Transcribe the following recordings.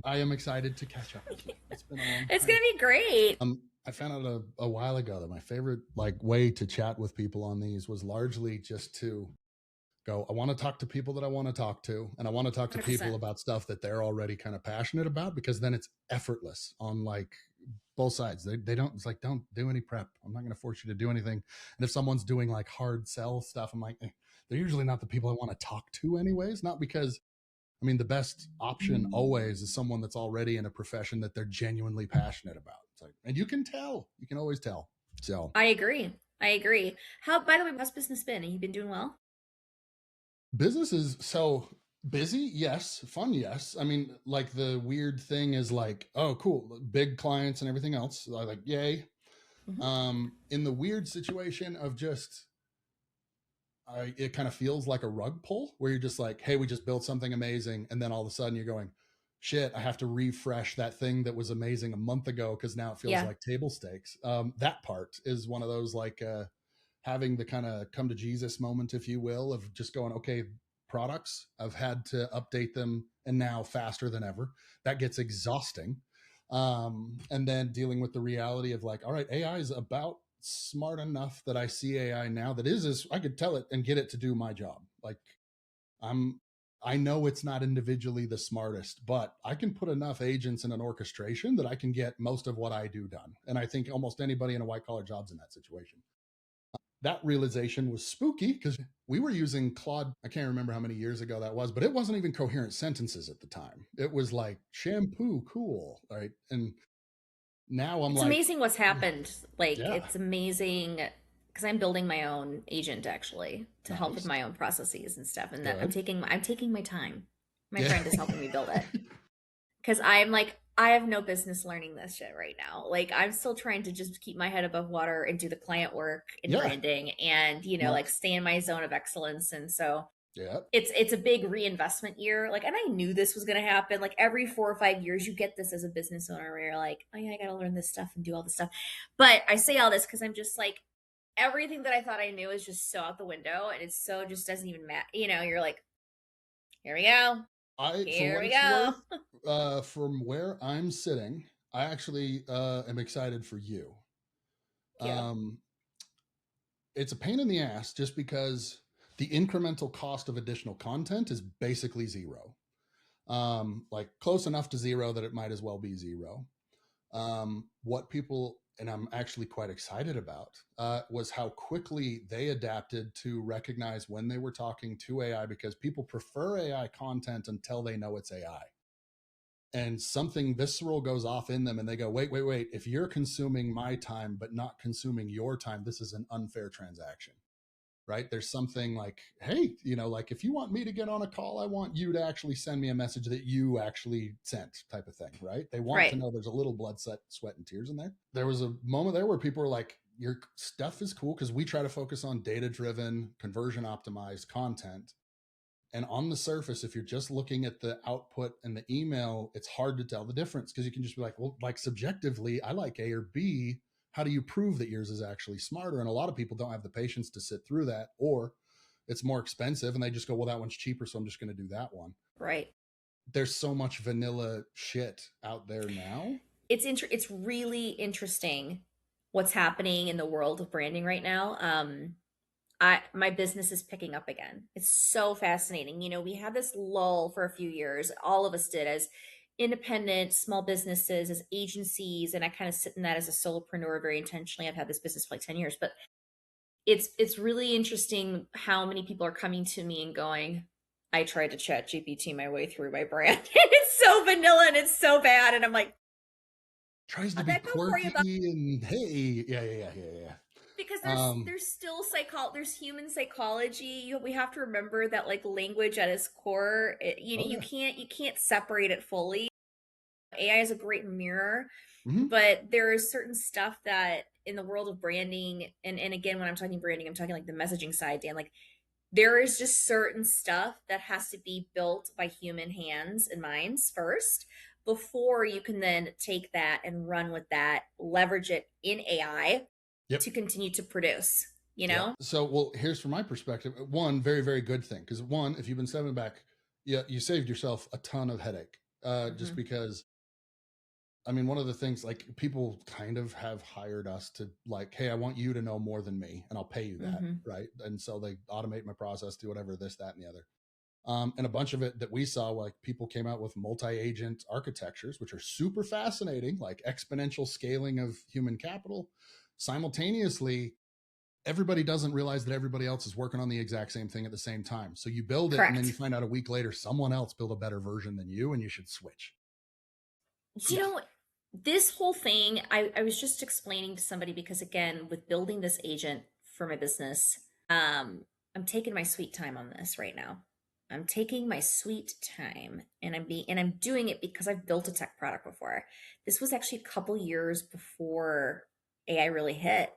I am excited to catch up with you. It's been a long It's time. gonna be great. I found out a while ago that my favorite way to chat with people on these was largely just to go, I want to talk to people that I want to talk to, and I want to talk to people 100%. about stuff that they're already kind of passionate about, because then it's effortless on both sides. They don't, it's like, don't do any prep. I'm not going to force you to do anything. And if someone's doing like hard sell stuff, I'm like, they're usually not the people I want to talk to anyways. Not because, I mean, the best option always is someone that's already in a profession that they're genuinely passionate about. It's like, and you can tell, you can always tell. So I agree. I agree. How, by the way, how's business been? Have you been doing well? business is so busy, yes. Fun, yes. I mean, like the weird thing is like, oh, cool, big clients and everything else. Like, yay. Hmm. In the weird situation of just, it kind of feels like a rug pull where you're just like, hey, we just built something amazing, and then all of a sudden you're going, shit, I have to refresh that thing that was amazing a month ago because now it feels Yeah. like table stakes. That part is one of those having the kind of come to Jesus moment, if you will, of just going, okay, products, I've had to update them and now faster than ever. That gets exhausting. And then dealing with the reality of like, all right, AI is about smart enough that I see AI now that is I could tell it and get it to do my job. Like I'm I know it's not individually the smartest, but I can put enough agents in an orchestration that I can get most of what I do done. And I think almost anybody in a white collar job's in that situation. That realization was spooky because we were using Claude. I can't remember how many years ago that was, but it wasn't even coherent sentences at the time. It was like shampoo, cool, right? And now I'm It's like, amazing what's happened. Like, yeah, it's amazing because I'm building my own agent actually to help with nice, my own processes and stuff. And that good, I'm taking my time. My yeah, friend is helping me build it because I'm like, I have no business learning this shit right now. Like, I'm still trying to just keep my head above water and do the client work and yeah, branding and, no, like stay in my zone of excellence. And so yeah, it's a big reinvestment year. Like, and I knew this was going to happen. Like every 4 or 5 years, you get this as a business owner where you're like, oh yeah, I got to learn this stuff and do all this stuff. But I say all this because I'm just like, everything that I thought I knew is just so out the window, and it's so just doesn't even matter. You're like, here we go, for here what we it's go. worth, from where I'm sitting, I actually am excited for you. Cute. Um, it's a pain in the ass just because the incremental cost of additional content is basically zero. Like close enough to zero that it might as well be zero. What people, and I'm actually quite excited about, was how quickly they adapted to recognize when they were talking to AI, because people prefer AI content until they know it's AI. And something visceral goes off in them and they go, wait, wait, wait. If you're consuming my time, but not consuming your time, this is an unfair transaction, right? There's something like, hey, like if you want me to get on a call, I want you to actually send me a message that you actually sent, type of thing, right? They want to Right. know there's a little blood, sweat, and tears in there. There was a moment there where people were like, your stuff is cool because we try to focus on data driven, conversion optimized content. And on the surface, if you're just looking at the output and the email, it's hard to tell the difference because you can just be like, well, like subjectively, I like A or B. How do you prove that yours is actually smarter? And a lot of people don't have the patience to sit through that, or it's more expensive and they just go, well, that one's cheaper, so I'm just going to do that one. Right. There's so much vanilla shit out there now. It's really interesting what's happening in the world of branding right now. My business is picking up again. It's so fascinating. We had this lull for a few years. All of us did as independent small businesses, as agencies, and I kind of sit in that as a solopreneur very intentionally. I've had this business for like 10 years, but it's really interesting how many people are coming to me and going, I tried to chat GPT my way through my brand. And it's so vanilla and it's so bad. And I'm like, Tries to how'd be that go for you? quirky and hey, yeah, yeah, yeah, yeah, yeah. Because Um, there's still there's human psychology. We have to remember that like language at its core, oh you yeah, can't separate it fully. AI is a great mirror, mm-hmm. but there is certain stuff that in the world of branding, and again, when I'm talking branding, I'm talking like the messaging side, Dan, like there is just certain stuff that has to be built by human hands and minds first before you can then take that and run with that, leverage it in AI Yep. to continue to produce, you Yep. know? So, well, here's from my perspective. One very, very good thing, because one, if you've been stepping back, yeah, you saved yourself a ton of headache. Just Hmm. because, I mean, one of the things, like, people kind of have hired us to, like, hey, I want you to know more than me, and I'll pay you that, Hmm. right? And so they automate my process, do whatever, this, that, and the other. And a bunch of it that we saw, like, people came out with multi-agent architectures, which are super fascinating, like exponential scaling of human capital. Simultaneously, everybody doesn't realize that everybody else is working on the exact same thing at the same time. So you build it, and then you Correct. find out a week later someone else built a better version than you, and you should switch. You Yeah. know, this whole thing, I was just explaining to somebody because again, with building this agent for my business, I'm taking my sweet time on this right now. I'm taking my sweet time and I'm doing it because I've built a tech product before. This was actually a couple years before AI really hit.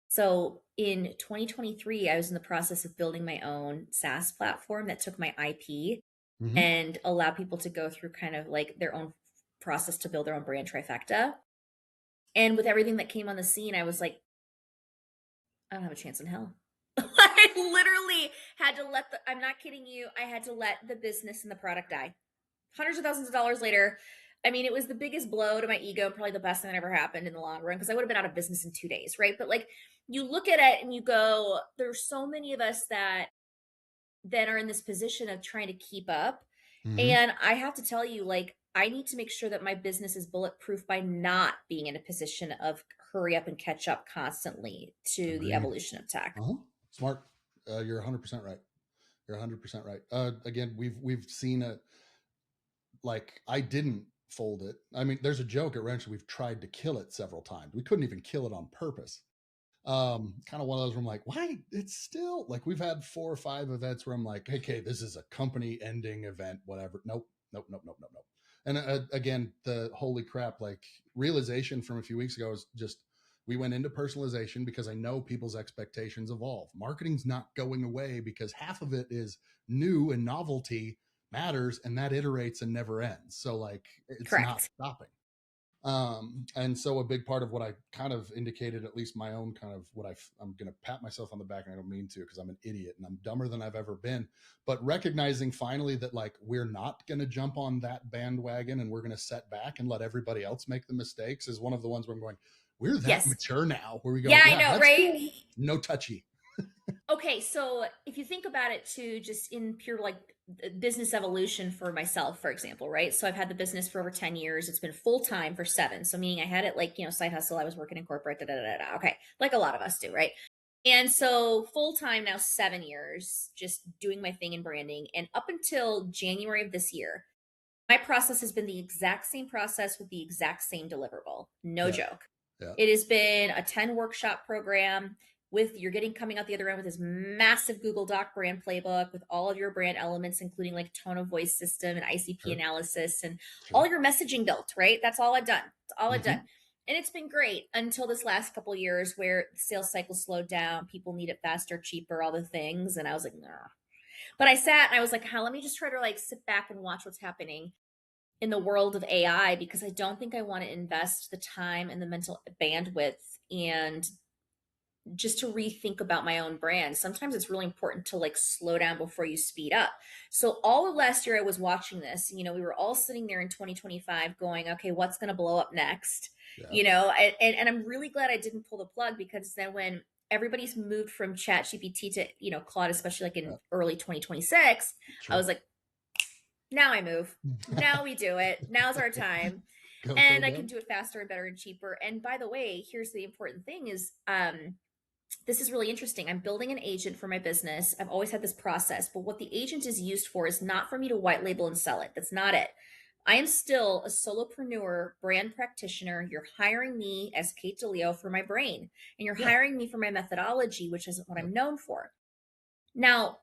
So in 2023, I was in the process of building my own SaaS platform that took my IP Mm-hmm. and allow people to go through kind of like their own process to build their own brand trifecta. And with everything that came on the scene, I was like, I don't have a chance in hell. I literally had to let the, I'm not kidding you, I had to let the business and the product die. Hundreds of thousands of dollars later. I mean, it was the biggest blow to my ego, probably the best thing that ever happened in the long run, because I would have been out of business in 2 days, right? But like you look at it and you go, there's so many of us that are in this position of trying to keep up. Mm-hmm. And I have to tell you, like, I need to make sure that my business is bulletproof by not being in a position of hurry up and catch up constantly to the Agreed. evolution of tech. Uh-huh. Smart. You're 100% right. You're 100% right. Again, we've seen it. Like, I didn't fold it. I mean, there's a joke at Ranch. We've tried to kill it several times. We couldn't even kill it on purpose. Kind of one of those where I'm like, why? It's still like, we've had 4 or 5 events where I'm like, hey, Kate, this is a company ending event, whatever. Nope, nope, nope, nope, nope, nope. And again, the holy crap, like, realization from a few weeks ago is just, we went into personalization because I know people's expectations evolve. Marketing's not going away because half of it is new, and novelty matters, and that iterates and never ends. So, like, it's not Correct. stopping. And so a big part of what I kind of indicated, at least my own kind of what I'm going to pat myself on the back, and I don't mean to, because I'm an idiot and I'm dumber than I've ever been, but recognizing finally that, like, we're not going to jump on that bandwagon, and we're going to set back and let everybody else make the mistakes, is one of the ones where I'm going, we're that Yes. mature now where we go, Yeah, I yeah, know, that's right? cool. No touchy. Okay, so if you think about it too, just in pure like business evolution for myself, for example, right? So I've had the business for over 10 years. It's been full time for 7. So meaning I had it like, side hustle. I was working in corporate, da, da, da, da. Okay. Like a lot of us do, right? And so full time now 7 years, just doing my thing in branding. And up until January of this year, my process has been the exact same process with the exact same deliverable. No Yeah. joke. Yeah. It has been a 10 workshop program with you're getting coming out the other end with this massive Google Doc brand playbook with all of your brand elements, including like tone of voice system and ICP Sure. analysis and all Sure. your messaging built, right? That's all I've done. That's all I've Mm-hmm. done. And it's been great until this last couple of years where the sales cycle slowed down. People need it faster, cheaper, all the things. And I was like, nah. But I sat and I was like, let me just try to like sit back and watch what's happening in the world of AI because I don't think I want to invest the time and the mental bandwidth and just to rethink about my own brand. Sometimes it's really important to like slow down before you speed up. So all of last year I was watching this, we were all sitting there in 2025 going, okay, what's going to blow up next? Yeah. And I'm really glad I didn't pull the plug because then when everybody's moved from ChatGPT to, Claude, especially like in Yeah. early 2026, I Sure. was like, now I move. Now we do it. Now's our time. Go, And I can go. do it faster and better and cheaper. And by the way, here's the important thing is this is really interesting. I'm building an agent for my business. I've always had this process, but what the agent is used for is not for me to white label and sell it. That's not it. I am still a solopreneur brand practitioner. You're hiring me as Kate DiLeo for my brain, and you're Yeah. hiring me for my methodology, which isn't what Yep. I'm known for. Now,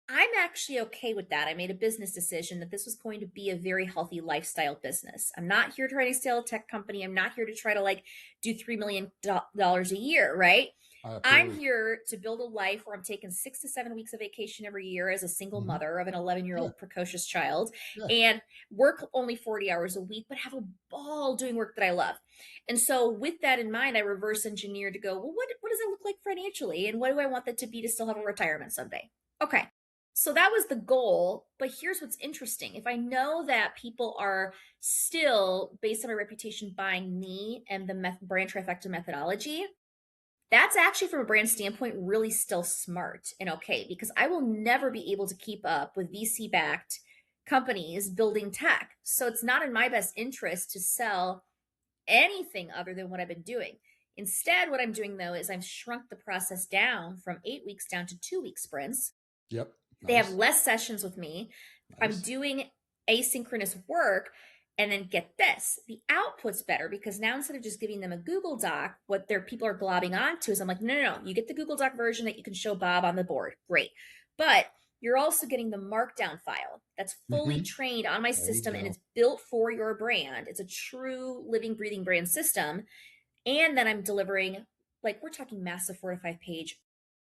I'm actually okay with that. I made a business decision that this was going to be a very healthy lifestyle business. I'm not here to try to sell a tech company. I'm not here to try to like do $3 million a year, right? I I'm approve. here to build a life where I'm taking 6 to 7 weeks of vacation every year as a single Hmm. mother of an 11-year Yeah, old precocious child yeah, and work only 40 hours a week, but have a ball doing work that I love. And so, with that in mind, I reverse engineer to go, well, what does that look like financially? And what do I want that to be to still have a retirement someday? Okay. So that was the goal. But here's what's interesting. If I know that people are still, based on my reputation, buying me and the brand trifecta methodology, that's actually from a brand standpoint really still smart and okay, because I will never be able to keep up with VC backed companies building tech. So it's not in my best interest to sell anything other than what I've been doing. Instead, what I'm doing though is I've shrunk the process down from 8 weeks down to 2 week sprints. yep. They have Nice, less sessions with me. I'm nice. doing asynchronous work. And then get this, the output's better because now instead of just giving them a Google Doc, what their people are globbing onto is I'm like, no. You get the Google Doc version that you can show Bob on the board. Great. But you're also getting the markdown file that's fully Hmm. trained on my There you system and go. it's built for your brand. It's a true living, breathing brand system. And then I'm delivering, like, we're talking massive 4 to 5 page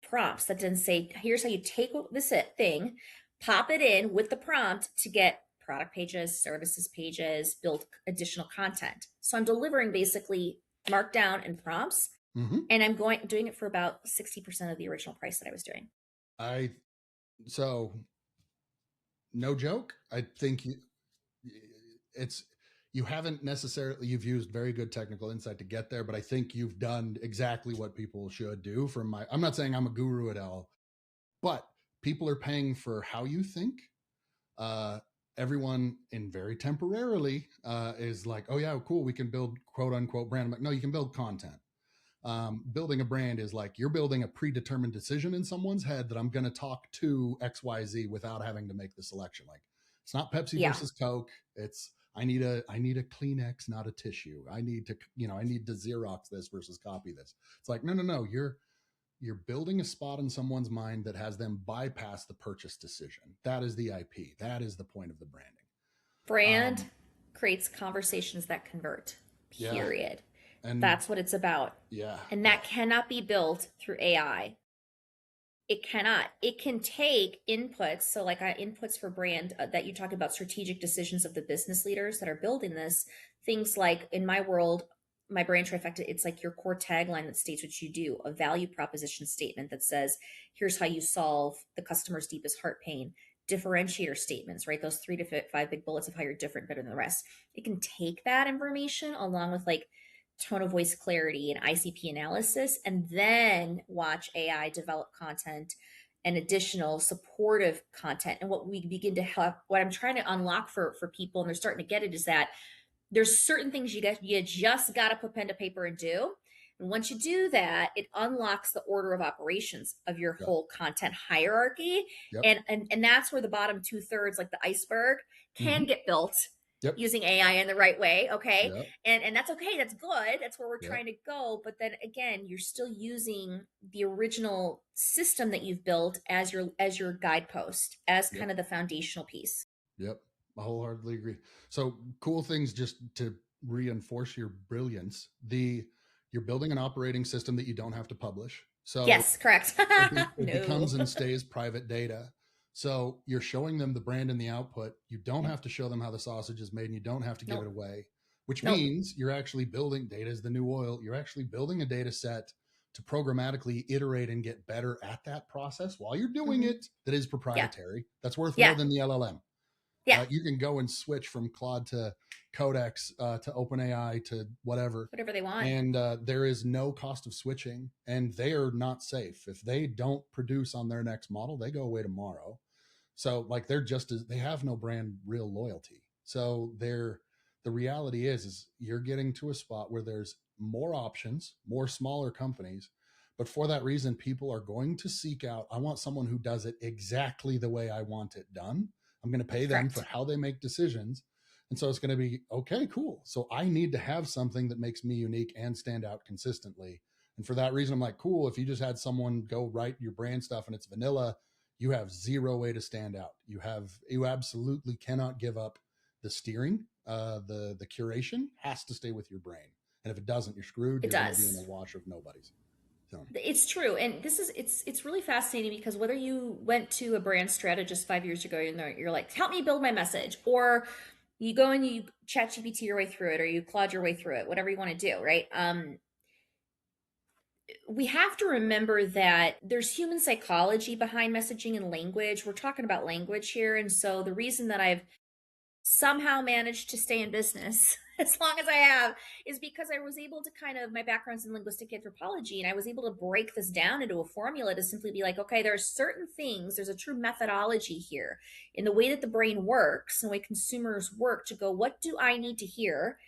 prompts that then say, here's how you take this thing, pop it in with the prompt to get product pages, services pages, build additional content. So I'm delivering basically markdown and prompts, Hmm. and I'm doing it for about 60% of the original price that I was doing. I so no joke. I think it's you haven't necessarily you've used very good technical insight to get there, but I think you've done exactly what people should do. From my, I'm not saying I'm a guru at all, but people are paying for how you think. Uh, Everyone in very temporarily is like, oh yeah, cool, we can build quote unquote brand. I'm like, no, you can build content. Building a brand is like you're building a predetermined decision in someone's head that I'm going to talk to XYZ without having to make the selection. Like it's not Pepsi Yeah. versus Coke. It's I need a Kleenex, not a tissue. I need to, I need to Xerox this versus copy this. It's like, no. You're building a spot in someone's mind that has them bypass the purchase decision. That is the IP. That is the point of the branding. Brand Um, creates conversations that convert, yeah, period. and That's what it's about. yeah, And yeah. that cannot be built through AI. It cannot. It can take inputs. So, like inputs for brand that you talk about, strategic decisions of the business leaders that are building this. Things like in my world, my brand trifecta, it's like your core tagline that states what you do, a value proposition statement that says, here's how you solve the customer's deepest heart pain, differentiator statements, right? Those 3 to 5 big bullets of how you're different, better than the rest. It can take that information along with like tone of voice clarity and ICP analysis, and then watch AI develop content and additional supportive content. And what we begin to have, what I'm trying to unlock for people, and they're starting to get it, is that there's certain things you just got to put pen to paper and do. And once you do that, it unlocks the order of operations of your Yep. whole content hierarchy. Yep. And that's where the bottom 2/3, like the iceberg, can Mm-hmm. get built Yep. using AI in the right way. Okay. Yep. And that's okay. That's good. That's where we're Yep. trying to go. But then again, you're still using the original system that you've built as your guidepost, as Yep. kind of the foundational piece. Yep. I wholeheartedly agree. So cool things just to reinforce your brilliance. You're building an operating system that you don't have to publish. So Yes, correct. it No. becomes and stays private data. So you're showing them the brand and the output. You don't have to show them how the sausage is made and you don't have to give it Nope. away, which Nope. means you're actually building data is the new oil. You're actually building a data set to programmatically iterate and get better at that process while you're doing Hmm. it that is Yeah. proprietary. That's worth more Yeah. than the LLM. Yeah. You can go and switch from Claude to Codex to OpenAI to whatever, Whatever they want. and there is no cost of switching, and they are not safe. If they don't produce on their next model, they go away tomorrow. So like they're just as they have no brand real loyalty. So the reality is you're getting to a spot where there's more options, more smaller companies. But for that reason, people are going to seek out, I want someone who does it exactly the way I want it done. I'm going to pay them for Correct. how they make decisions. And so it's going to be, okay, cool. So I need to have something that makes me unique and stand out consistently. And for that reason, I'm like, cool. If you just had someone go write your brand stuff and it's vanilla, you have zero way to stand out. You absolutely cannot give up the steering. The curation has to stay with your brain. And if it doesn't, you're screwed. It You're going to be in a does. wash of nobodies. So, It's true. And it's really fascinating because whether you went to a brand strategist 5 years ago and you're like, help me build my message, or you go and you ChatGPT your way through it, or you Claude your way through it, whatever you want to do, right? We have to remember that there's human psychology behind messaging and language. We're talking about language here. And so the reason that I've somehow managed to stay in business as long as I have is because I was able to my background's in linguistic anthropology, and I was able to break this down into a formula to simply be like, okay, there are certain things, there's a true methodology here in the way that the brain works and the way consumers work to go, what do I need to hear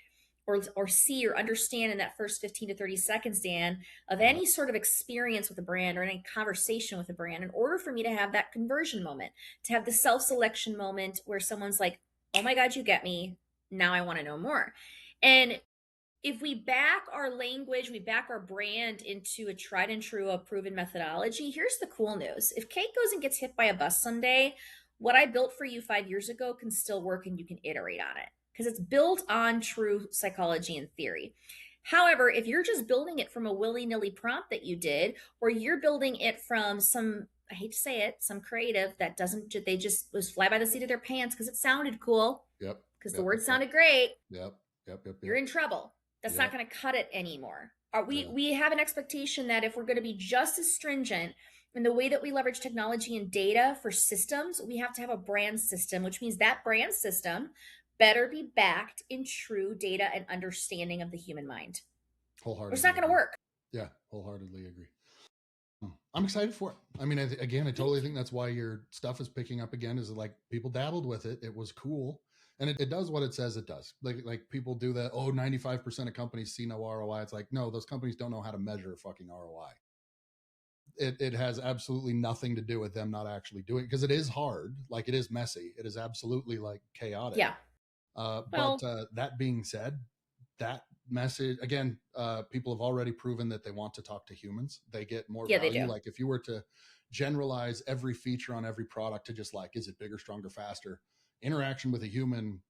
or see or understand in that first 15 to 30 seconds, Dan, of yeah, any sort of experience with a brand or any conversation with a brand in order for me to have that conversion moment, to have the self-selection moment where someone's like, oh my God, you get me. Now I want to know more. And if we back our language, we back our brand into a tried and true, a proven methodology, here's the cool news. If Kate goes and gets hit by a bus someday, what I built for you 5 years ago can still work and you can iterate on it because it's built on true psychology and theory. However, if you're just building it from a willy nilly prompt that you did, or you're building it from some, I hate to say it, some creative that doesn't, they just was fly by the seat of their pants because it sounded cool, yep, because the yep, word yep, yep, sounded great, yep, yep, yep, you're yep, in trouble. That's not yep, going to cut it anymore. We yeah, we have an expectation that if we're going to be just as stringent in the way that we leverage technology and data for systems, we have to have a brand system, which means that brand system better be backed in true data and understanding of the human mind. Or it's not wholeheartedly going to agree. work. Yeah, wholeheartedly agree. I'm excited for it. I mean, again, I totally think that's why your stuff is picking up again. Is like people dabbled with it. It was cool, and it does what it says it does. Like people do that. Oh, 95% of companies see no ROI. It's like, no, those companies don't know how to measure fucking ROI. It has absolutely nothing to do with them not actually doing it, because it is hard. Like, it is messy. It is absolutely like chaotic. Yeah. But Well, that being said, that message again, people have already proven that they want to talk to humans. They get more yeah, they value. do. Like, if you were to generalize every feature on every product to just like, is it bigger, stronger, faster? Interaction with a human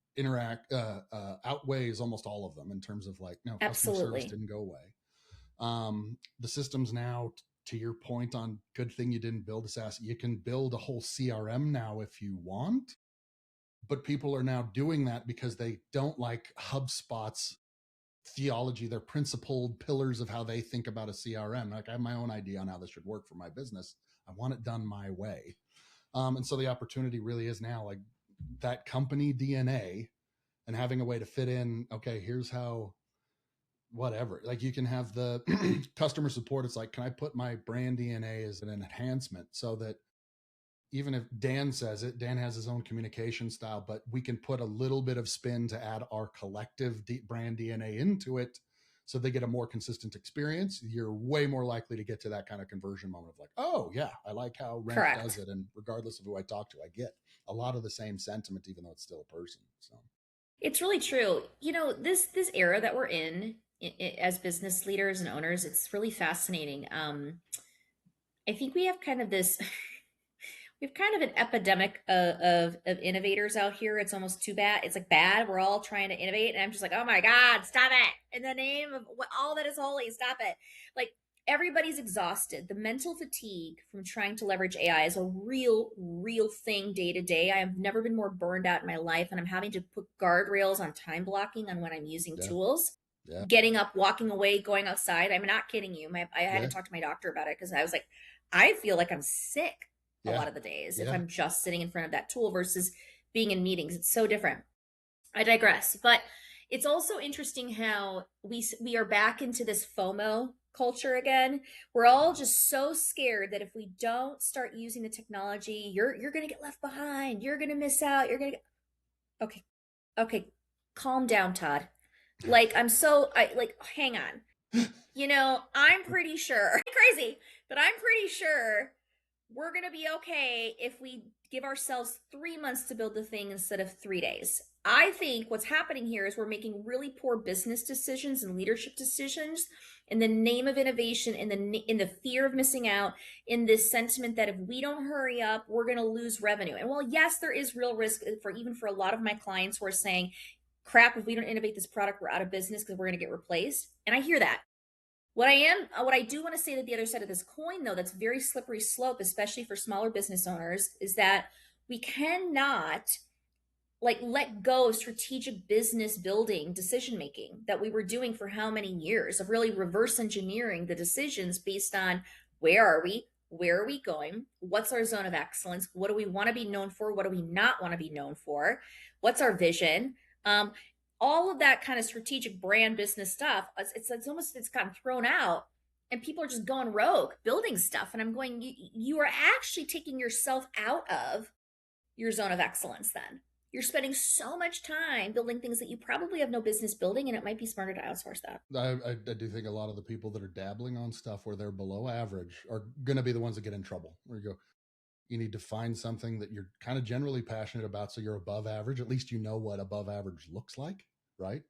outweighs almost all of them in terms of like, no, customer service Absolutely. didn't go away. The systems now, to your point on good thing you didn't build a SaaS, you can build a whole CRM now if you want, but people are now doing that because they don't like HubSpot's theology, their principled pillars of how they think about a CRM. Like, I have my own idea on how this should work for my business. I want it done my way. And so the opportunity really is now like that company DNA and having a way to fit in. Okay, here's how, whatever. Like, you can have the customer support. It's like, can I put my brand DNA as an enhancement so that even if Dan says it, Dan has his own communication style, but we can put a little bit of spin to add our collective brand DNA into it so they get a more consistent experience. You're way more likely to get to that kind of conversion moment of like, oh, yeah, I like how Rent does Correct. it. And regardless of who I talk to, I get a lot of the same sentiment, even though it's still a person. So, It's really true. This era that we're in as business leaders and owners, it's really fascinating. I think we have kind of this we have kind of an epidemic of innovators out here. It's almost too bad. It's like bad. We're all trying to innovate, and I'm just like, oh my God, stop it! In the name of all that is holy, stop it! Like, everybody's exhausted. The mental fatigue from trying to leverage AI is a real thing day to day. I have never been more burned out in my life, and I'm having to put guardrails on time blocking on when I'm using yeah, tools. yeah, Getting up, walking away, going outside. I'm not kidding you. I had to yeah, talk to my doctor about it because I was like, I feel like I'm sick a yeah, lot of the days if yeah. I'm just sitting in front of that tool versus being in meetings. It's so different. I digress. But it's also interesting how we are back into this FOMO culture again. We're all just so scared that if we don't start using the technology, you're going to get left behind. You're going to miss out. You're going to Okay. Okay. Calm down, Todd. Like, I like, hang on. I'm pretty sure, crazy, but I'm pretty sure we're going to be okay if we give ourselves 3 months to build the thing instead of 3 days. I think what's happening here is we're making really poor business decisions and leadership decisions in the name of innovation, in the fear of missing out, in this sentiment that if we don't hurry up, we're going to lose revenue. And while yes, there is real risk for a lot of my clients who are saying, crap, if we don't innovate this product, we're out of business because we're going to get replaced. And I hear that. What I do want to say that the other side of this coin, though, that's very slippery slope, especially for smaller business owners, is that we cannot like let go of strategic business building decision making that we were doing for how many years of really reverse engineering the decisions based on where are we going, what's our zone of excellence, what do we want to be known for, what do we not want to be known for, what's our vision, um, all of that kind of strategic brand business stuff. It's almost it's gotten thrown out and people are just going rogue building stuff, and I'm going, you are actually taking yourself out of your zone of excellence. Then you're spending so much time building things that you probably have no business building, and it might be smarter to outsource that. I do think a lot of the people that are dabbling on stuff where they're below average are going to be the ones that get in trouble. Where you go, you need to find something that you're kind of generally passionate about, so you're above average. At least you know what above average looks like, right?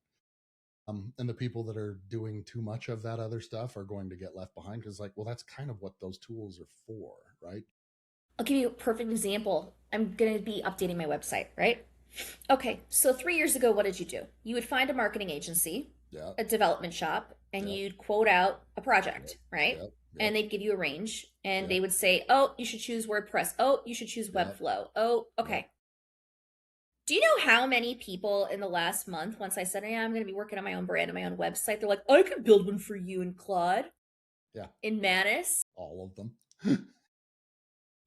And the people that are doing too much of that other stuff are going to get left behind because, like, well, that's kind of what those tools are for, right? I'll give you a perfect example. I'm going to be updating my website, right? Okay, so 3 years ago, what did you do? You would find a marketing agency, Yeah, a development shop, and yeah, you'd quote out a yeah, project, right? yeah, yeah, And they'd give you a range, and yeah, they would say, oh, you should choose WordPress. Oh, you should choose yeah, Webflow. Oh, yeah, okay. Do you know how many people in the last month, once I said, yeah, I'm going to be working on my own brand and my own website, they're like, I could build one for you in Claude, yeah, in Manus? all of them.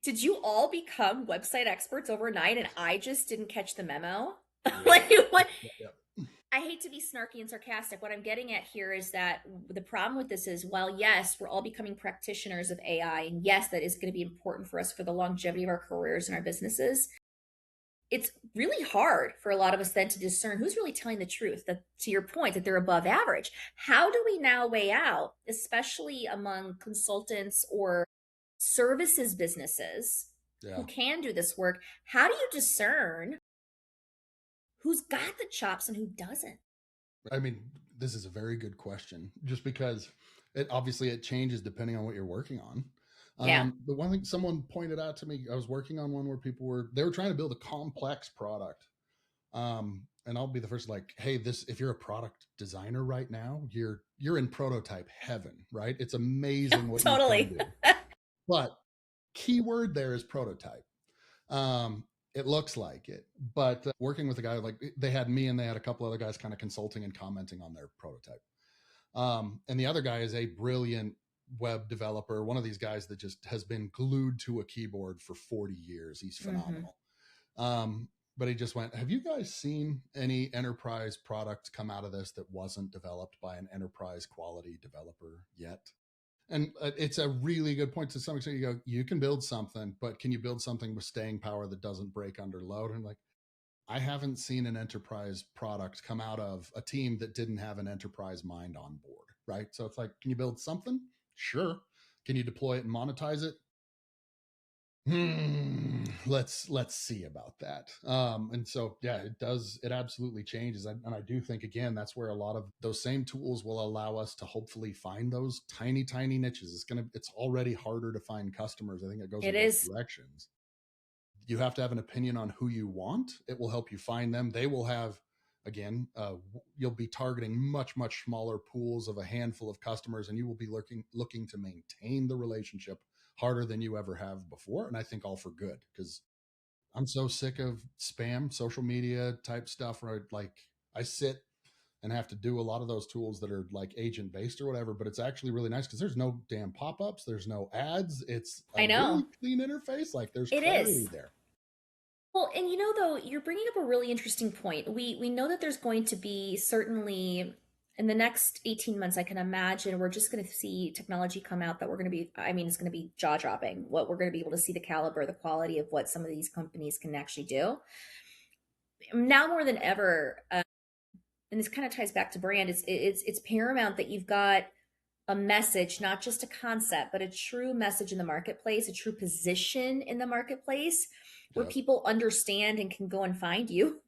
Did you all become website experts overnight and I just didn't catch the memo? Yeah, Like, what? yeah, yeah, I hate to be snarky and sarcastic. What I'm getting at here is that the problem with this is, while yes, we're all becoming practitioners of AI, and yes, that is going to be important for us for the longevity of our careers and our businesses, it's really hard for a lot of us then to discern who's really telling the truth, that to your point that they're above average. How do we now weigh out, especially among consultants or services businesses yeah. who can do this work, how do you discern who's got the chops and who doesn't? I mean, this is a very good question, just because it obviously it changes depending on what you're working on. Yeah. The one thing someone pointed out to me, I was working on one where they were trying to build a complex product. And I'll be the first, like, hey, this, if you're a product designer right now, you're in prototype heaven, right? It's amazing what you can Totally. do. But keyword there is prototype. It looks like it, but working with a guy, like, they had me and they had a couple other guys kind of consulting and commenting on their prototype. And the other guy is a brilliant web developer, one of these guys that just has been glued to a keyboard for 40 years. He's Mm-hmm. phenomenal. But he just went, have you guys seen any enterprise product come out of this that wasn't developed by an enterprise quality developer yet? And it's a really good point. To some extent, you go, you can build something, but can you build something with staying power that doesn't break under load? And like, I haven't seen an enterprise product come out of a team that didn't have an enterprise mind on board, right? So it's like, can you build something? Sure. Can you deploy it and monetize it? Let's see about that. And so yeah, it absolutely changes. And I do think, again, that's where a lot of those same tools will allow us to hopefully find those tiny niches. It's already harder to find customers. I think it goes in It both is. directions. You have to have an opinion on who you want. It will help you find them. They will have, again, you'll be targeting much smaller pools of a handful of customers, and you will be looking to maintain the relationship harder than you ever have before. And I think all for good, because I'm so sick of spam social media type stuff where, like, I sit and have to do a lot of those tools that are like agent based or whatever, but it's actually really nice because there's no damn pop-ups, there's no ads, it's a I really know. clean interface, like there's It clarity is. there. Well, and you know, though, you're bringing up a really interesting point. We know that there's going to be, certainly in the next 18 months, I can imagine we're just going to see technology come out that we're going to be, I mean, it's going to be jaw dropping. What we're going to be able to see, the caliber, the quality of what some of these companies can actually do now more than ever. And this kind of ties back to brand. It's paramount that you've got a message, not just a concept, but a true message in the marketplace, a true position in the marketplace where Yep. people understand and can go and find you.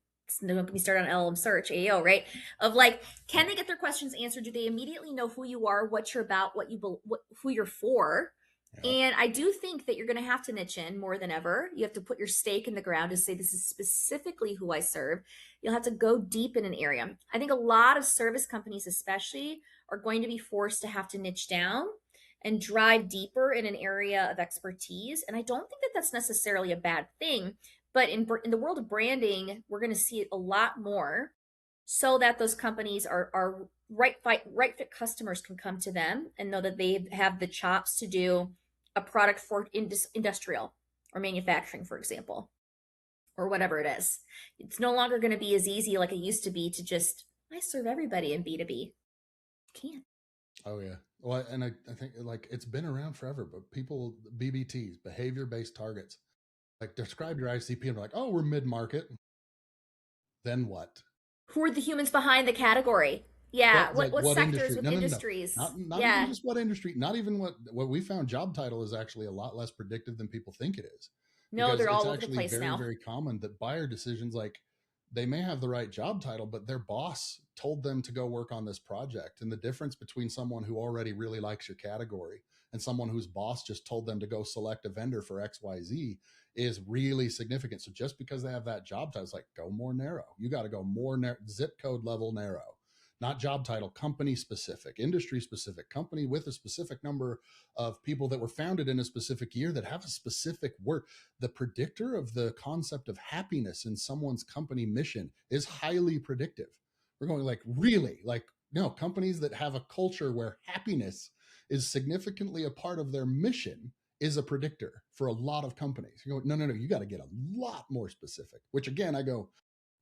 Don't get me started on LLM search, AO, right? Of like, can they get their questions answered? Do they immediately know who you are, what you're about, who you're for? Yep. And I do think that you're going to have to niche in more than ever. You have to put your stake in the ground to say, this is specifically who I serve. You'll have to go deep in an area. I think a lot of service companies, especially, are going to be forced to have to niche down and drive deeper in an area of expertise. And I don't think that that's necessarily a bad thing. But in the world of branding, we're going to see it a lot more so that those companies are right fit customers can come to them and know that they have the chops to do a product for industrial or manufacturing, for example, or whatever it is. It's no longer going to be as easy like it used to be to just, I serve everybody in B2B. Can't. Oh yeah. Well, and I think like it's been around forever, but people BBTs, behavior based targets, like describe your ICP and they're like, oh, we're mid market. Then what? Who are the humans behind the category? Yeah. What like What what sectors, industry? what No, no, no, no. industries? Not even Yeah. just what industry, not even what we found job title is actually a lot less predictive than people think it is. No, Because they're it's all over the actually place very, now. very common that buyer decisions like they may have the right job title, but their boss told them to go work on this project. And the difference between someone who already really likes your category and someone whose boss just told them to go select a vendor for XYZ is really significant. So just because they have that job title, it's like go more narrow. You got to go more zip code level narrow, not job title, company specific, industry specific, company with a specific number of people that were founded in a specific year that have a specific word. The predictor of the concept of happiness in someone's company mission is highly predictive. We're going like, really? Like, no, companies that have a culture where happiness is significantly a part of their mission is a predictor for a lot of companies. You go, no, no, no, you got to get a lot more specific, which again, I go,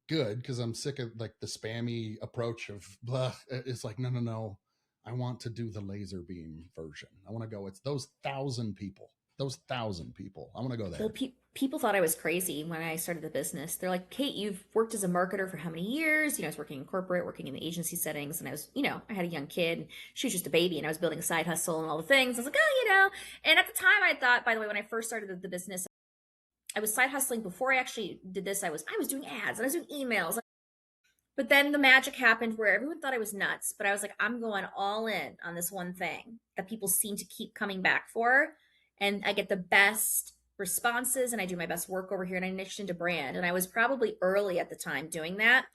good, because I'm sick of like the spammy approach of blah. It's like, no, no, no. I want to do the laser beam version. I want to go, it's those 1,000 people. Those 1,000 people. I want to go Well, there. people thought I was crazy when I started the business. They're like, Kate, you've worked as a marketer for how many years? I was working in corporate, working in the agency settings, and I was, I had a young kid. And she was just a baby, and I was building a side hustle and all the things. I was like, oh. And at the time, I thought, by the way, when I first started the business, I was side hustling before I actually did this. I was doing ads and I was doing emails. But then the magic happened where everyone thought I was nuts, but I was like, I'm going all in on this one thing that people seem to keep coming back for. And I get the best responses and I do my best work over here and I niched into brand. And I was probably early at the time doing that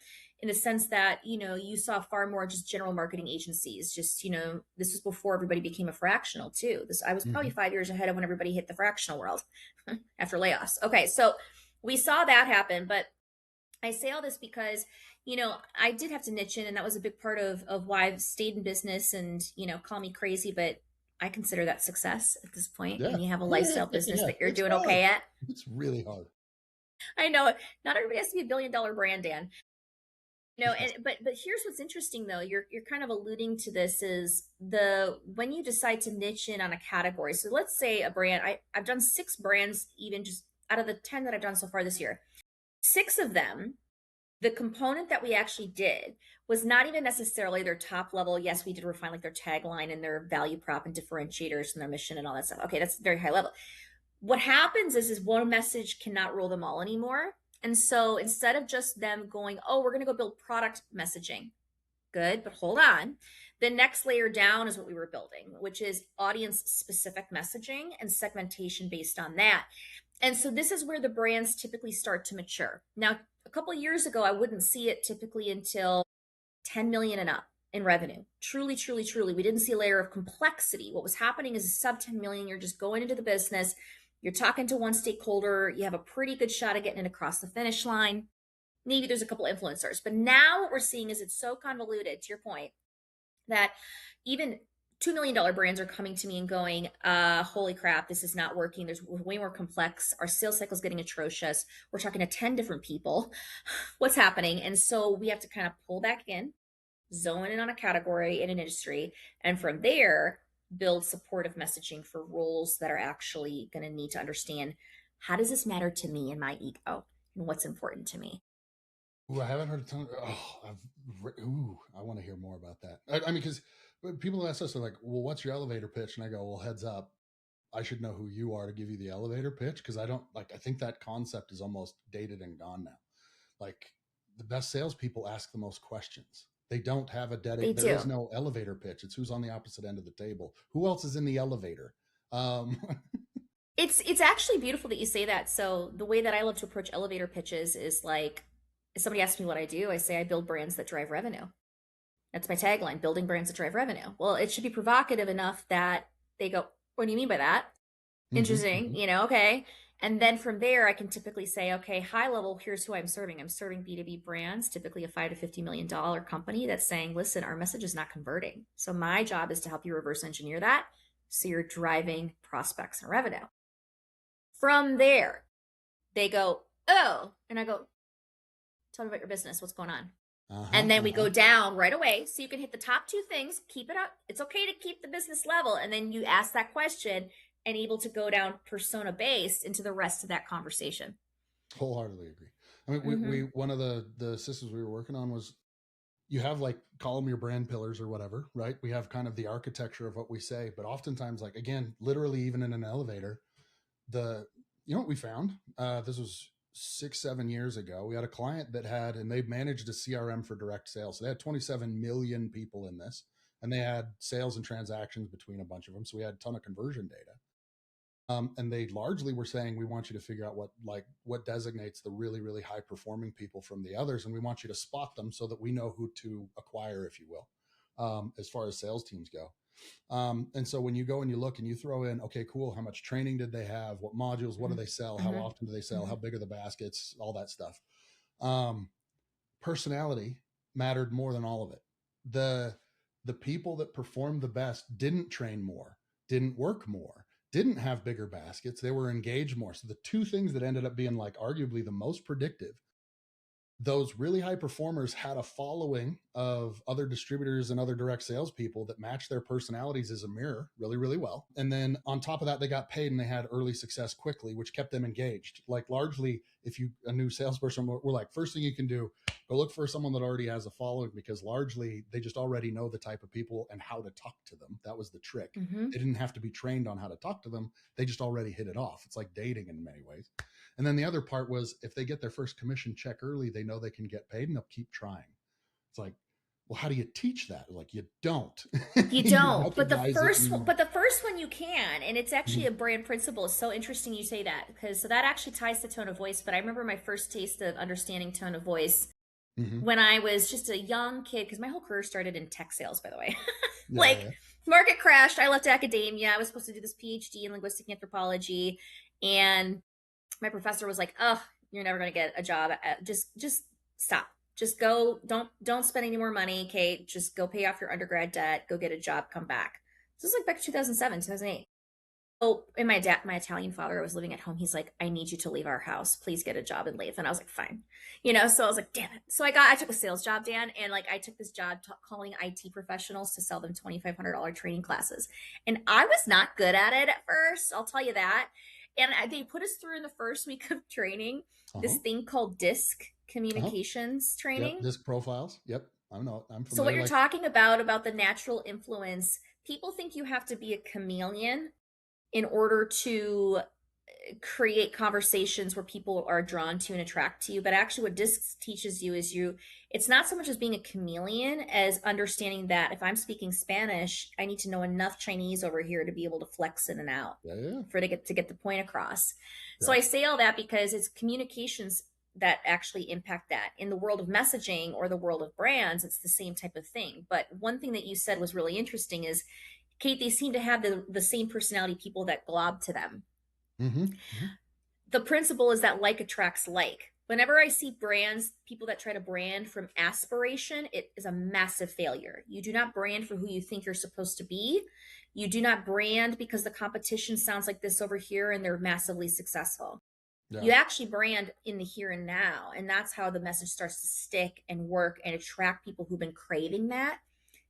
in the sense that, you saw far more just general marketing agencies. Just, this was before everybody became a fractional too. I was probably Mm-hmm. 5 years ahead of when everybody hit the fractional world after layoffs. Okay, so we saw that happen, but I say all this because, I did have to niche in, and that was a big part of why I've stayed in business. And, call me crazy, but I consider that success at this point Yeah. when you have a lifestyle business Yeah. that you're It's doing hard. okay at. It's really hard. I know not everybody has to be $1 billion brand, Dan. Yes. But here's what's interesting though. You're kind of alluding to this is the when you decide to niche in on a category. So let's say a brand. I've done 6 brands, even just out of the 10 that I've done so far this year. 6 of them, the component that we actually did was not even necessarily their top level. Yes, we did refine like their tagline and their value prop and differentiators and their mission and all that stuff. Okay, that's very high level. What happens is one message cannot rule them all anymore. And so instead of just them going, oh, we're going to go build product messaging, good, but hold on. The next layer down is what we were building, which is audience specific messaging and segmentation based on that. And so this is where the brands typically start to mature. Now, a couple of years ago, I wouldn't see it typically until 10 million and up in revenue. Truly, truly, truly. We didn't see a layer of complexity. What was happening is sub 10 million, you're just going into the business, you're talking to one stakeholder, you have a pretty good shot at getting it across the finish line. Maybe there's a couple influencers. But now what we're seeing is it's so convoluted, to your point, that even $2 million brands are coming to me and going, holy crap, this is not working. There's way more complex. Our sales cycle is getting atrocious. We're talking to 10 different people. What's happening? And so we have to kind of pull back in, zone in on a category in an industry, and from there, build supportive messaging for roles that are actually going to need to understand how does this matter to me and my ego and what's important to me. Ooh, I haven't heard a ton. I want to hear more about that. I mean, because people ask us, they're like, well, what's your elevator pitch? And I go, well, heads up. I should know who you are to give you the elevator pitch because I don't like, I think that concept is almost dated and gone now. Like the best salespeople ask the most questions. They don't have a They dedicated, there is do. no elevator pitch. It's who's on the opposite end of the table. Who else is in the elevator? Um, It's actually beautiful that you say that. So the way that I love to approach elevator pitches is like if somebody asks me what I do, I say I build brands that drive revenue. That's my tagline, building brands that drive revenue. Well, it should be provocative enough that they go, what do you mean by that? Mm-hmm, Interesting, mm-hmm. okay. And then from there, I can typically say, okay, high level, here's who I'm serving. I'm serving B2B brands, typically a $5 to $50 million company that's saying, listen, our message is not converting. So my job is to help you reverse engineer that. So you're driving prospects and revenue. From there, they go, oh, and I go, tell me about your business. What's going on? Uh-huh, And then we uh-huh. go down right away. So you can hit the top two things, keep it up. It's okay to keep the business level. And then you ask that question and able to go down persona based into the rest of that conversation. Wholeheartedly agree. I mean, we Mm-hmm. one of the systems we were working on was, you have like, call them your brand pillars or whatever, right? We have kind of the architecture of what we say, but oftentimes, like, again, literally even in an elevator, the you know what we found? This was 6-7 years ago. We had a client that had, and they managed a CRM for direct sales. So they had 27 million people in this, and they had sales and transactions between a bunch of them. So we had a ton of conversion data. And they largely were saying, we want you to figure out what designates the really, really high performing people from the others, and we want you to spot them so that we know who to acquire, if you will, as far as sales teams go. And so when you go and you look and you throw in, okay, cool, how much training did they have? What modules? What do they sell? How Mm-hmm. often do they sell? Mm-hmm. How big are the baskets? All that stuff. Um, Personality mattered more than all of it. The people that performed the best didn't train more, didn't work more, didn't have bigger baskets. They were engaged more. So the two things that ended up being like arguably the most predictive, those really high performers had a following of other distributors and other direct salespeople that matched their personalities as a mirror really, really well. And then on top of that, they got paid and they had early success quickly, which kept them engaged. Like, largely, if you a new salesperson, we're like, first thing you can do, go look for someone that already has a following, because largely they just already know the type of people and how to talk to them. That was the trick. Mm-hmm. They didn't have to be trained on how to talk to them. They just already hit it off. It's like dating in many ways. And then the other part was, if they get their first commission check early, they know they can get paid and they'll keep trying. It's like, well, how do you teach that? Like, you don't. You You don't, recognize it. but the first one you can, and it's actually Mhm. a brand principle. It's so interesting you say that because so that actually ties to tone of voice. But I remember my first taste of understanding tone of voice Mhm. when I was just a young kid, because my whole career started in tech sales, by the way. Yeah, yeah, Like, yeah. market crashed. I left academia. I was supposed to do this PhD in linguistic anthropology, and my professor was like, "Oh, you're never going to get a job. Just stop. Just go. Don't spend any more money, Kate. Just go pay off your undergrad debt. Go get a job. Come back." This was like back in 2007, 2008. Oh, and my Italian father was living at home. He's like, I need you to leave our house. Please get a job and leave. And I was like, fine. So I was like, damn it. So I took a sales job, Dan, and like I took this job calling IT professionals to sell them $2,500 training classes. And I was not good at it at first. I'll tell you that. And they put us through in the first week of training this Uh-huh. thing called DISC Uh-huh. communications Yep. training. Disc profiles. Yep. I know. I'm So what familiar. you're Like, talking about the natural influence, people think you have to be a chameleon in order to create conversations where people are drawn to and attract to you. But actually what discs teaches you is it's not so much as being a chameleon as understanding that if I'm speaking Spanish, I need to know enough Chinese over here to be able to flex in and out yeah, yeah. for to get the point across. So I Correct. say all that because it's communications that actually impact that. In the world of messaging or the world of brands, it's the same type of thing. But one thing that you said was really interesting is, Kate, they seem to have the same personality people that glob to them. Mm-hmm. Mm-hmm. The principle is that like attracts like. Whenever I see brands, people that try to brand from aspiration, it is a massive failure. You do not brand for who you think you're supposed to be. You do not brand because the competition sounds like this over here and they're massively successful. Yeah. You actually brand in the here and now. And that's how the message starts to stick and work and attract people who've been craving that.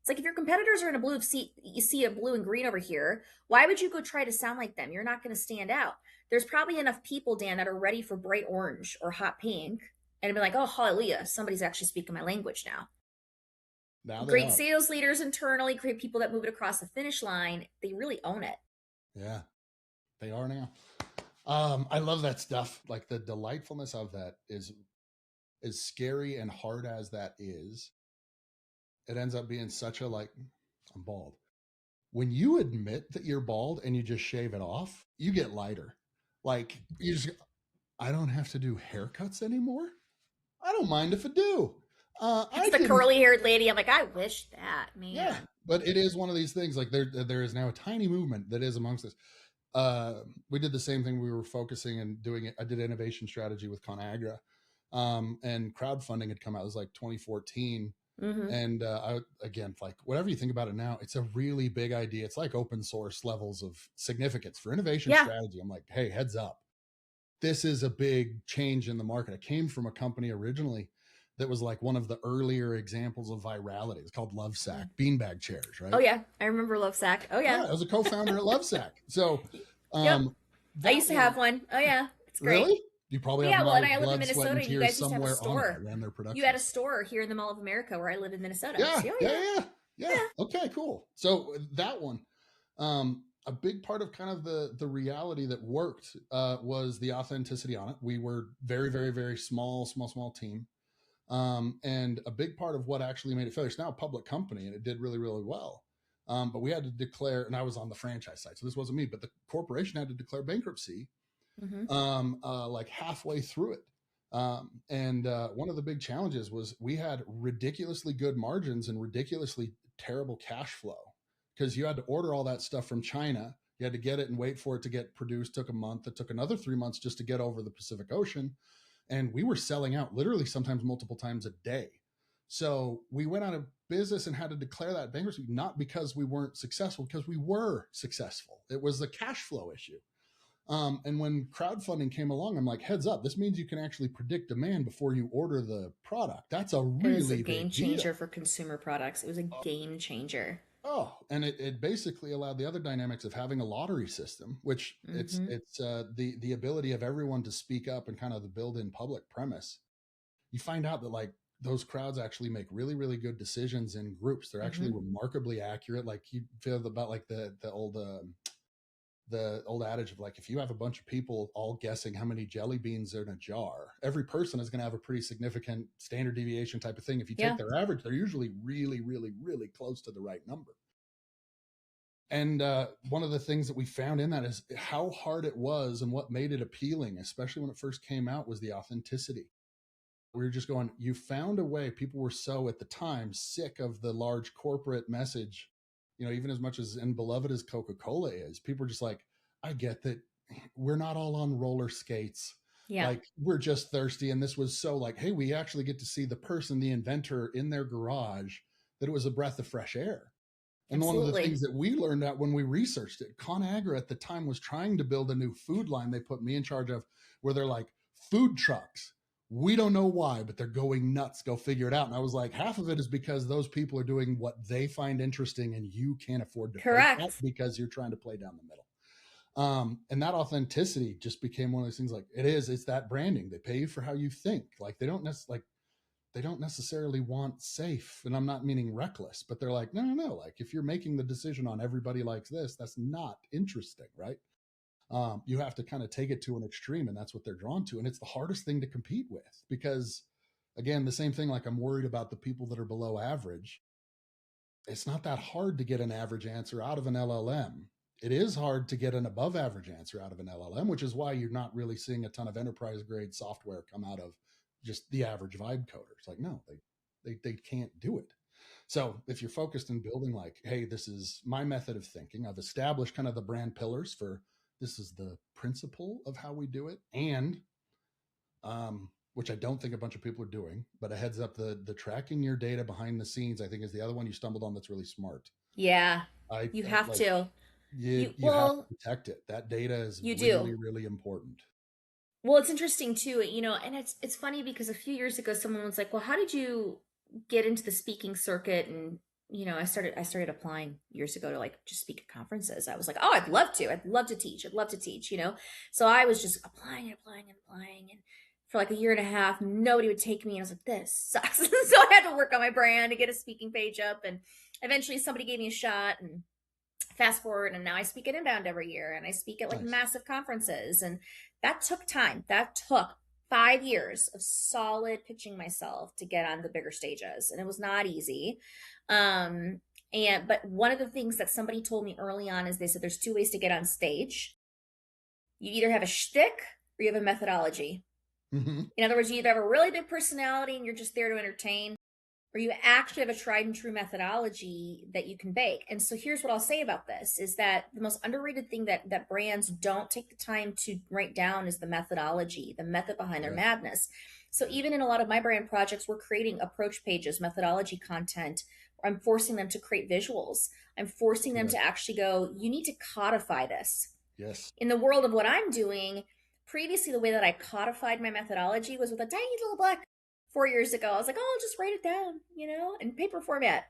It's like if your competitors are in a blue seat, you see a blue and green over here. Why would you go try to sound like them? You're not going to stand out. There's probably enough people, Dan, that are ready for bright orange or hot pink and be like, oh, hallelujah, somebody's actually speaking my language now. Now they Great are. sales leaders internally, great people that move it across the finish line. They really own it. Yeah, they are now. I love that stuff. Like, the delightfulness of that is, as scary and hard as that is, it ends up being such a, like, I'm bald. When you admit that you're bald and you just shave it off, you get lighter. Like, you just, I don't have to do haircuts anymore. I don't mind if I do. It's I the didn't. curly haired lady. I'm like, I wish that, Yeah, man. but it is one of these things. Like there is now a tiny movement that is amongst us. We did the same thing. We were focusing and doing it. I did innovation strategy with ConAgra, and crowdfunding had come out. It was like 2014. Mm-hmm. And again, like whatever you think about it now, it's a really big idea. It's like open source levels of significance for innovation Yeah. strategy. I'm like, hey, heads up, this is a big change in the market. I came from a company originally that was like one of the earlier examples of virality. It's called Lovesack, Mm. beanbag chairs, Oh right? yeah, I remember Love Sack. Oh yeah. Yeah, I was a co-founder at Lovesack. So Yep. I that used to have was one. Oh yeah, it's great. really, you probably Well, have yeah, well, my and I live in blood, sweat, Minnesota, and and you tears guys used to have a somewhere on it. I store. ran their You production. had a store here in the Mall of America where I live in Minnesota. Yeah, So, oh yeah, yeah, yeah, yeah. yeah. Okay, cool. So that one, a big part of kind of the reality that worked was the authenticity on it. We were very, very, very small team, and a big part of what actually made it fail. It's now a public company, and it did really, really well. But we had to declare, and I was on the franchise side, so this wasn't me, but the corporation had to declare bankruptcy Mm-hmm. like halfway through it. And one of the big challenges was we had ridiculously good margins and ridiculously terrible cash flow because you had to order all that stuff from China. You had to get it and wait for it to get produced. Took a month. It took another 3 months just to get over the Pacific Ocean. And we were selling out literally sometimes multiple times a day. So we went out of business and had to declare that bankruptcy, not because we weren't successful, because we were successful. It was the cash flow issue. And when crowdfunding came along, I'm like, heads up, this means you can actually predict demand before you order the product. That's a It was a really game big changer deal. for consumer products. It was a game changer. Oh, and it basically allowed the other dynamics of having a lottery system, which Mm-hmm. it's the ability of everyone to speak up and kind of the build in public premise. You find out that like those crowds actually make really really good decisions in groups. They're actually Mm-hmm. remarkably accurate. Like you feel about like the old adage of like if you have a bunch of people all guessing how many jelly beans are in a jar, every person is going to have a pretty significant standard deviation type of thing. If you take Yeah. their average, they're usually really really really close to the right number. And one of the things that we found in that is how hard it was, and what made it appealing, especially when it first came out, was the authenticity. We were just going, you found a way. People were so at the time sick of the large corporate message, even as much as and beloved as Coca-Cola is, people were just like, I get that we're not all on roller skates. Yeah. Like we're just thirsty. And this was so like, hey, we actually get to see the person, the inventor in their garage, that it was a breath of fresh air. And one of the Absolutely. things that we learned out when we researched it, ConAgra at the time was trying to build a new food line they put me in charge of, where they're like, food trucks. We don't know why, but they're going nuts. Go figure it out. And I was like, half of it is because those people are doing what they find interesting and you can't afford to fake that Correct. because you're trying to play down the middle. And that authenticity just became one of those things like it's that branding. They pay you for how you think. Like they don't necessarily want safe, and I'm not meaning reckless, but they're like, no, like if you're making the decision on everybody likes this, that's not interesting, right? You have to kind of take it to an extreme, and that's what they're drawn to, and it's the hardest thing to compete with because again, the same thing, like I'm worried about the people that are below average. It's not that hard to get an average answer out of an LLM. It is hard to get an above average answer out of an LLM, which is why you're not really seeing a ton of enterprise grade software come out of just the average vibe coder. It's like, no, they can't do it. So if you're focused in building like, hey, this is my method of thinking, I've established kind of the brand pillars for this is the principle of how we do it. And which I don't think a bunch of people are doing, but a heads up, the tracking your data behind the scenes, I think is the other one you stumbled on that's really smart. Yeah. You I have like to. you have Well, to protect it. That data is you do. really, really important. Well, it's interesting too, and it's funny because a few years ago someone was like, "Well, how did you get into the speaking circuit?" And I started applying years ago to like just speak at conferences. I was like, "Oh, I'd love to. I'd love to teach. I'd love to teach." So I was just applying and applying and applying, and for like a year and a half, nobody would take me. And I was like, "This sucks." So I had to work on my brand to get a speaking page up, and eventually somebody gave me a shot, and fast forward, and now I speak at Inbound every year, and I speak at like Nice. massive conferences, and that took time. That took 5 years of solid pitching myself to get on the bigger stages, and it was not easy. Um and but one of the things that somebody told me early on is they said there's two ways to get on stage. You either have a shtick or you have a methodology. Hmm. In other words, you either have a really big personality and you're just there to entertain, or you actually have a tried and true methodology that you can bake. And so here's what I'll say about this is that the most underrated thing that brands don't take the time to write down is the methodology, the method behind their Yeah. madness. So even in a lot of my brand projects, we're creating approach pages, methodology content. I'm forcing them to create visuals. I'm forcing them Yes. to actually go, you need to codify this. Yes. In the world of what I'm doing, previously the way that I codified my methodology was with a tiny little book. 4 years ago, I was like, oh, I'll just write it down, in paper format.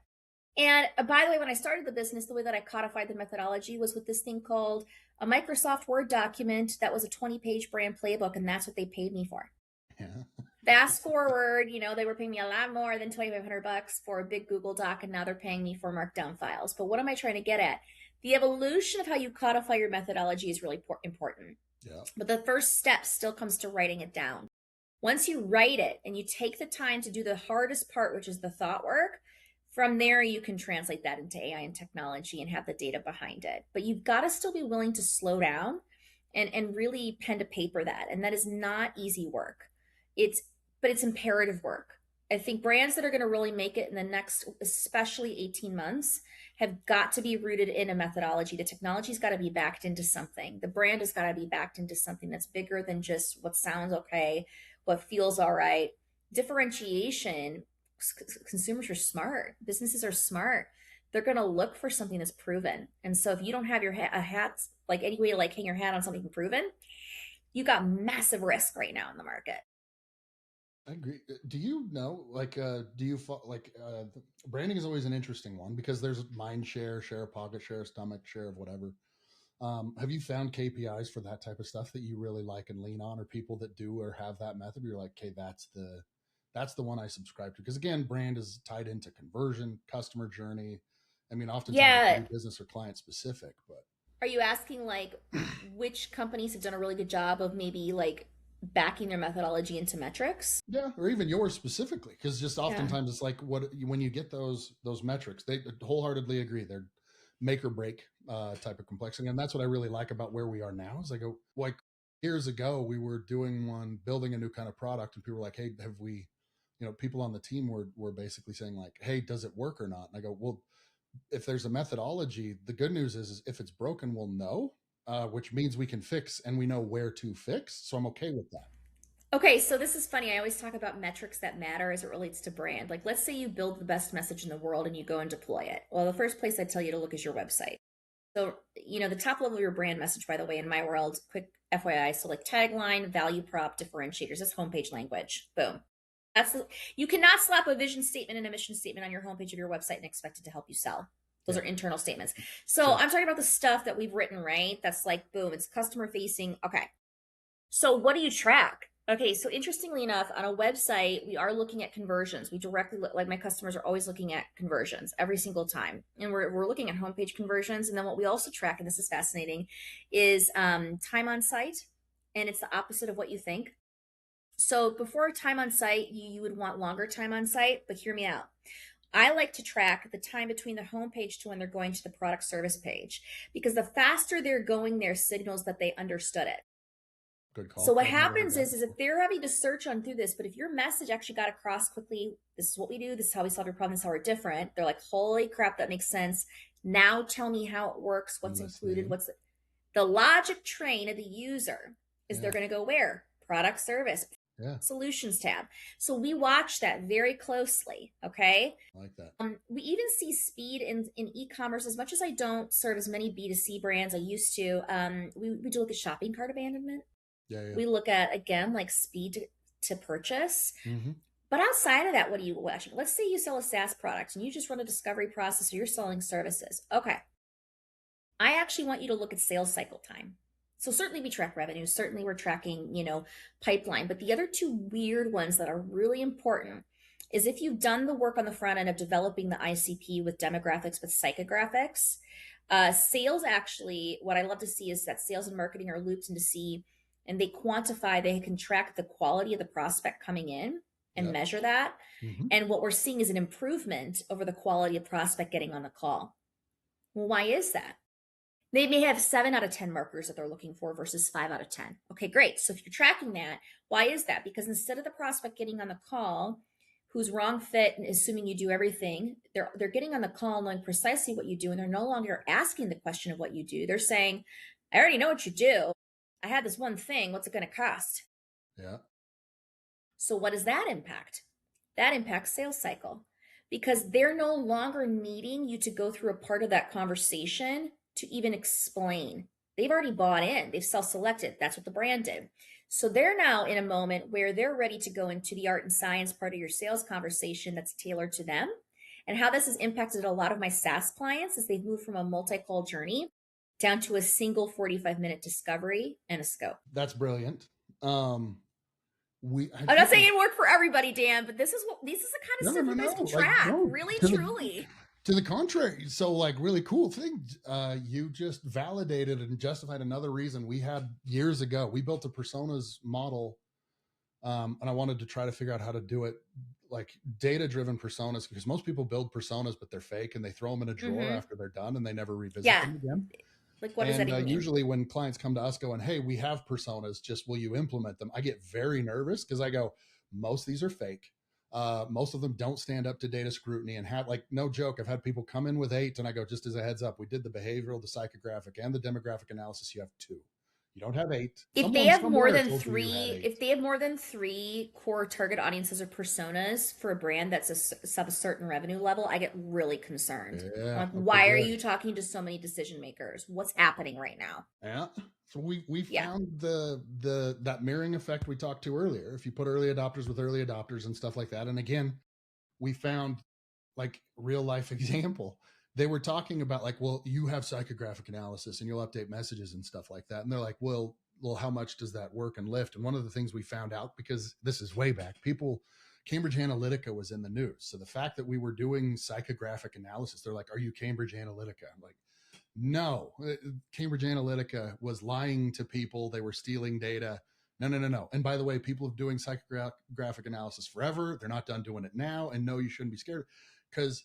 And by the way, when I started the business, the way that I codified the methodology was with this thing called a Microsoft Word document that was a 20-page brand playbook, and that's what they paid me for. Yeah. Fast forward, they were paying me a lot more than $2,500 for a big Google Doc, and now they're paying me for markdown files. But what am I trying to get at? The evolution of how you codify your methodology is really important. Yeah. But the first step still comes to writing it down. Once you write it and you take the time to do the hardest part, which is the thought work, from there you can translate that into AI and technology and have the data behind it. But you've got to still be willing to slow down and really pen to paper that. And that is not easy work. But it's imperative work. I think brands that are going to really make it in the next, especially 18 months, have got to be rooted in a methodology. The technology's got to be backed into something. The brand has got to be backed into something that's bigger than just what sounds okay, what feels all right. Differentiation, consumers are smart, businesses are smart. They're going to look for something that's proven. And so if you don't have your hats, like any way to hang your hat on something proven, you got massive risk right now in the market. I agree. Do you know, branding is always an interesting one because there's mind share, share of pocket, share of stomach, share of whatever. Have you found KPIs for that type of stuff that you really like and lean on, or people that do or have that method? You're like, okay, that's the one I subscribe to. Because again, brand is tied into conversion, customer journey. I mean, oftentimes it can Yeah. be business or client specific, but Are you asking which companies have done a really good job of maybe backing their methodology into metrics? yeah, or even yours specifically, because just Yeah. oftentimes it's like when you get those metrics, they wholeheartedly agree they're make or break type of complexity, and that's what I really like about where we are now. Is I go like years ago we were building a new kind of product, and people were like, "Hey, have we?" People on the team were basically saying like, "Hey, does it work or not?" And I go, "Well, if there's a methodology, the good news is if it's broken, we'll know, which means we can fix and we know where to fix. So I'm okay with that." Okay, so this is funny. I always talk about metrics that matter as it relates to brand. Like, let's say you build the best message in the world and you go and deploy it. Well, the first place I tell you to look is your website. So, the top level of your brand message, by the way, in my world, quick FYI, so like tagline, value prop, differentiators, that's homepage language. Boom. You cannot slap a vision statement and a mission statement on your homepage of your website and expect it to help you sell. Those Yeah. are internal statements. So Sure. I'm talking about the stuff that we've written, right? That's like, boom, it's customer facing. Okay. So what do you track? Okay, so interestingly enough, on a website, we are looking at conversions. We directly look, like my customers are always looking at conversions every single time. And we're looking at homepage conversions. And then what we also track, and this is fascinating, is time on site. And it's the opposite of what you think. So before time on site, you would want longer time on site, but hear me out. I like to track the time between the homepage to when they're going to the product service page, because the faster they're going there signals that they understood it. Good call. So what I've never heard happens that is if before. they're having to search on through this, but if your message actually got across quickly, this is what we do, this is how we solve your problem, this is how we're different. They're like, holy crap, that makes sense. Now tell me how it works, I'm what's included, listening. the logic train of the user is they're Yeah. going to go where? Product service, Yeah. solutions tab. So we watch that very closely. Okay. I like that. We even see speed in e-commerce. As much as I don't serve as many B2C brands I used to, we do look at shopping cart abandonment. Yeah. Yeah. We look at, again, like speed to purchase. Mm-hmm. But outside of that, what are you watching? Let's say you sell a SaaS product and you just run a discovery process or you're selling services. Okay. I actually want you to look at sales cycle time. So certainly we track revenue. Certainly we're tracking, pipeline. But the other two weird ones that are really important is if you've done the work on the front end of developing the ICP with demographics, with psychographics, sales actually, what I love to see is that sales and marketing are looped into see, and they quantify, they can track the quality of the prospect coming in and Yep. measure that. Mm-hmm. And what we're seeing is an improvement over the quality of prospect getting on the call. Well, why is that? They may have 7 out of 10 markers that they're looking for versus 5 out of 10. Okay, great. So if you're tracking that, why is that? Because instead of the prospect getting on the call, who's wrong fit and assuming you do everything. They're getting on the call knowing precisely what you do, and they're no longer asking the question of what you do. They're saying, I already know what you do. I had this one thing. What's it going to cost? Yeah. So what does that impact? That impacts sales cycle because they're no longer needing you to go through a part of that conversation to even explain. They've already bought in, they've self-selected. That's what the brand did. So they're now in a moment where they're ready to go into the art and science part of your sales conversation that's tailored to them. And how this has impacted a lot of my SaaS clients is they've moved from a multi-call journey down to a single 45-minute discovery and a scope. That's brilliant. I'm not saying it worked for everybody, Dan, but this is the kind of stuff you guys can track. Like, really, truly. To the contrary. So like really cool thing. You just validated and justified another reason we had years ago. We built a personas model. And I wanted to try to figure out how to do it like data-driven personas, because most people build personas, but they're fake and they throw them in a drawer after they're done and they never revisit them again. Like, what does that even mean? Usually when clients come to us going, hey, we have personas, just will you implement them? I get very nervous because I go, most of these are fake. Most of them don't stand up to data scrutiny and have, like, no joke, I've had people come in with 8 and I go, just as a heads up, we did the behavioral, the psychographic, and the demographic analysis. You have 2. You don't have 8. If they have more than 3 core target audiences or personas for a brand that's a certain revenue level, I get really concerned. Yeah, like, why are you talking to so many decision makers? What's happening right now? Yeah. So we found that mirroring effect we talked to earlier. If you put early adopters with early adopters and stuff like that. And again, we found like real life example. They were talking about like, well, you have psychographic analysis and you'll update messages and stuff like that. And they're like, well, how much does that work and lift? And one of the things we found out, because this is way back, Cambridge Analytica was in the news. So the fact that we were doing psychographic analysis, they're like, are you Cambridge Analytica? I'm like, no, Cambridge Analytica was lying to people. They were stealing data. No. And by the way, people have doing psychographic analysis forever. They're not done doing it now. And no, you shouldn't be scared, because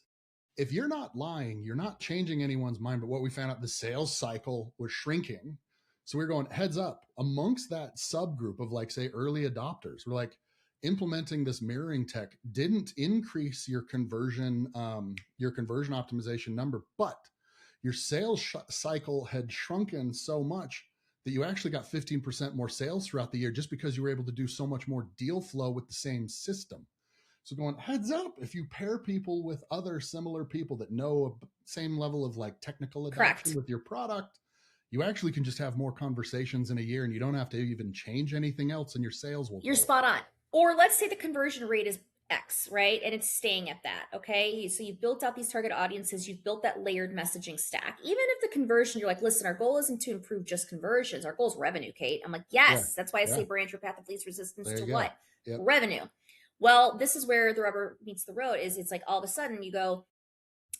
if you're not lying, you're not changing anyone's mind. But what we found out, the sales cycle was shrinking. So we're going, heads up, amongst that subgroup of like, say, early adopters, we're like, implementing this mirroring tech didn't increase your conversion optimization number, but your sales cycle had shrunken so much that you actually got 15% more sales throughout the year just because you were able to do so much more deal flow with the same system. So going, heads up, if you pair people with other similar people that know a same level of like technical adoption with your product, you actually can just have more conversations in a year and you don't have to even change anything else and your sales will. You're spot on. Or let's say the conversion rate is X, right? And it's staying at that, okay? So you've built out these target audiences, you've built that layered messaging stack. Even if the conversion, you're like, listen, our goal isn't to improve just conversions. Our goal is revenue, Kate. I'm like, yes. That's why I say branch your path of least resistance to what? Revenue. Well, this is where the rubber meets the road. It's like all of a sudden you go,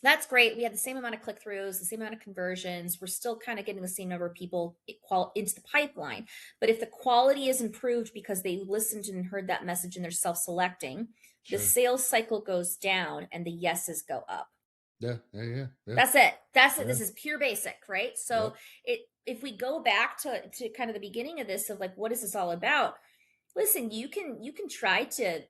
that's great. We had the same amount of click-throughs, the same amount of conversions. We're still kind of getting the same number of people into the pipeline. But if the quality is improved because they listened and heard that message and they're self-selecting, the sales cycle goes down and the yeses go up. Yeah. That's it. This is pure basic, right? So if we go back to kind of the beginning of this, of like, what is this all about? Listen, you can try to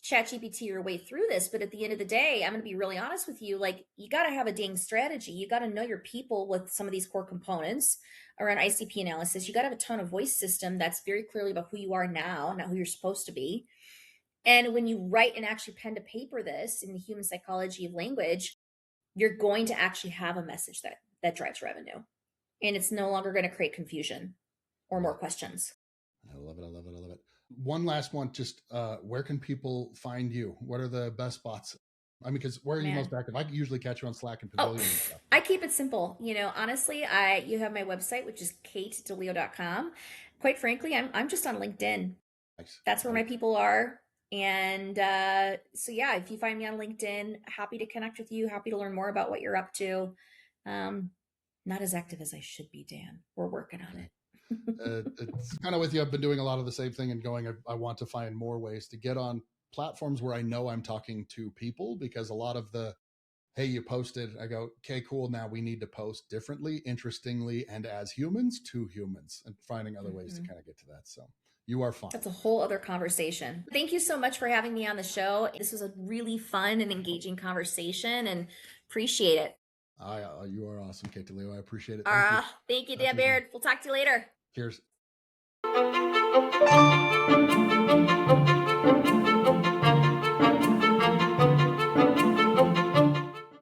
ChatGPT your way through this, but at the end of the day, I'm going to be really honest with you. Like, you got to have a dang strategy. You got to know your people with some of these core components around ICP analysis. You got to have a tone of voice system that's very clearly about who you are now, not who you're supposed to be. And when you write and actually pen to paper this in the human psychology of language, you're going to actually have a message that drives revenue. And it's no longer going to create confusion or more questions. I love it. One last one, just where can people find you? What are the best spots? I mean, because where are you most active? I usually catch you on Slack and Pavilion and stuff. I keep it simple. Honestly, you have my website, which is katedileo.com. Quite frankly, I'm just on LinkedIn. Nice. That's where my people are. And so, yeah, if you find me on LinkedIn, happy to connect with you. Happy to learn more about what you're up to. Not as active as I should be, Dan. We're working on it. It's kind of with you. I've been doing a lot of the same thing and going, I want to find more ways to get on platforms where I know I'm talking to people, because a lot of the, hey, you posted, I go, okay, cool. Now we need to post differently, interestingly, and as humans to humans, and finding other ways to kind of get to that. So You are fine. That's a whole other conversation. Thank you so much for having me on the show. This was a really fun and engaging conversation, and appreciate it. You are awesome, Kate DiLeo. I appreciate it. Thank you. Thank you, Talk Dan to you soon. Baird. We'll talk to you later. Cheers.